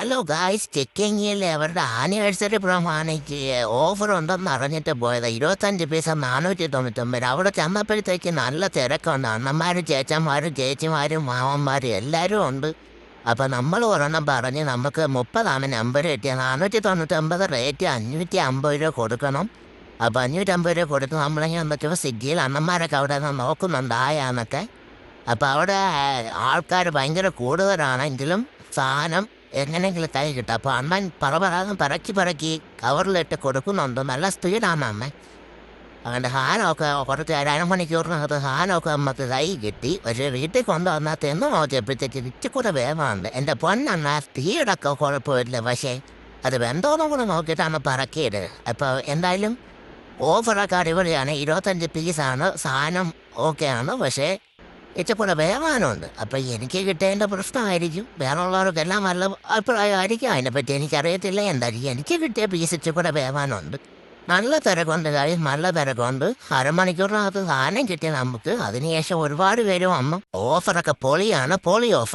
Hello guys, ചെക്കിങ്ങിൽ അവരുടെ anniversary പ്രമാണിക്ക് offer ഉണ്ടെന്ന് അറിഞ്ഞിട്ട് പോയത്. 25 പീസ് 499. അവിടെ ചെന്നപ്പോഴത്തേക്ക് നല്ല തിരക്കുണ്ട്. അണ്ണന്മാരും ചേച്ചന്മാരും ചേച്ചിമാരും മാമന്മാരും എല്ലാവരും ഉണ്ട്. അപ്പം നമ്മൾ ഒരെണ്ണം പറഞ്ഞ് നമുക്ക് 30 നമ്പർ കിട്ടിയത്. 499 റേറ്റ് 550 രൂപ കൊടുക്കണം. അപ്പം 550 രൂപ കൊടുത്ത് നമ്മളിങ്ങനെ നോക്കിയപ്പോൾ സ്വിഗ്ഗിയിൽ അണ്ണന്മാരൊക്കെ അവിടെ നിന്ന് നോക്കുന്നുണ്ട് ആയാന്നൊക്കെ. അപ്പം അവിടെ ആൾക്കാർ ഭയങ്കര കൂടുതലാണെങ്കിലും സാധനം എങ്ങനെയെങ്കിലും കൈ കിട്ടും. അപ്പോൾ അണ്ണൻ പറന്ന് പറക്കി കവറിലിട്ട് കൊടുക്കുന്നുണ്ട്. നല്ല സ്പീഡാണ് അമ്മ. അതുകൊണ്ട് ഹാനമൊക്കെ കുറച്ച് അരമണിക്കൂറിനകത്ത് ഹാനമൊക്കെ നമുക്ക് കൈ കിട്ടി. പക്ഷേ വീട്ടിൽ കൊണ്ടുവന്നാൽ തിന്നു നോക്കിയപ്പോഴത്തേക്ക് ഇച്ചിക്കൂടെ വേവാണ്ട്. എൻ്റെ പൊന്നെണ്ണ സ്പീഡൊക്കെ കുഴപ്പമില്ല, പക്ഷേ അത് വെന്തോന്നും കൂടെ നോക്കിയിട്ടാണ് പറക്കിയത്. അപ്പോൾ എന്തായാലും ഓഫറൊക്കെ അടിപൊളിയാണ്. 25 പീസാണ് സാധനം, ഓക്കെയാണ്. പക്ഷേ ഇച്ചിക്കൂടെ വേവാനുണ്ട്. അപ്പം എനിക്ക് കിട്ടേണ്ട പ്രശ്നമായിരിക്കും. വേറെയുള്ളവർക്കെല്ലാം നല്ല അഭിപ്രായമായിരിക്കും. അതിനെപ്പറ്റി എനിക്കറിയത്തില്ല. എന്തായാലും എനിക്ക് കിട്ടിയ പീസ് ഇച്ചിക്കൂടെ വേവാനുണ്ട്. നല്ല തിരക്കുണ്ട് കാര്യം, നല്ല തിരക്കുണ്ട്. അരമണിക്കൂറിനകത്ത് സാധനം കിട്ടിയ നമുക്ക്. അതിനുശേഷം ഒരുപാട് പേര് വന്നു. ഓഫറൊക്കെ പൊളിയാണ്, പൊളി ഓഫർ.